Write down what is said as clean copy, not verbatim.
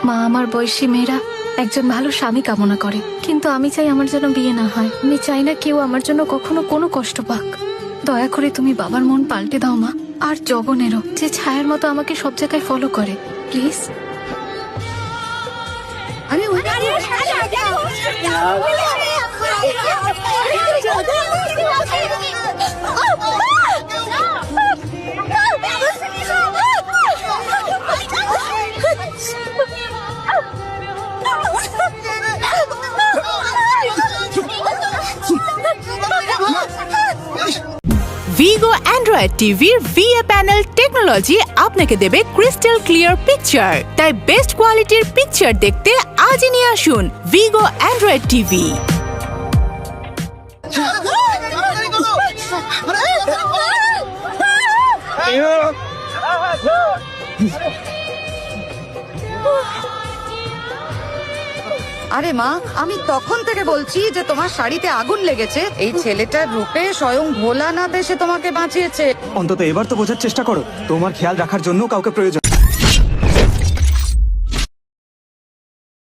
মা, আমার বয়সী মেয়েরা একজন ভালো স্বামী কামনা করে, কিন্তু আমি চাই আমার যেন বিয়ে না হয়। আমি চাই না কেউ আমার জন্য কখনো কোনো কষ্ট পাক। দয়া করে তুমি বাবার মন পাল্টে দাও মা, আর জগনেরও, যে ছায়ার মতো আমাকে সব জায়গায় ফলো করে, প্লিজ। ভিগো অ্যান্ড্রয়েড টিভির VA প্যানেল টেকনোলজি আপনাকে দেবে ক্রিস্টাল ক্লিয়ার পিকচার। তাই বেস্ট কোয়ালিটির পিকচার দেখতে আজই নিয়ে আসুন ভিগো অ্যান্ড্রয়েড টিভি। আরে মা, আমি তখন থেকে বলছি যে তোমার শাড়িতে আগুন লেগেছে। এই ছেলেটার রূপে স্বয়ং ভোলানাথ এসে তোমাকে বাঁচিয়েছে। অন্তত এবার তো বোঝার চেষ্টা করো, তোমার খেয়াল রাখার জন্য কাউকে প্রয়োজন।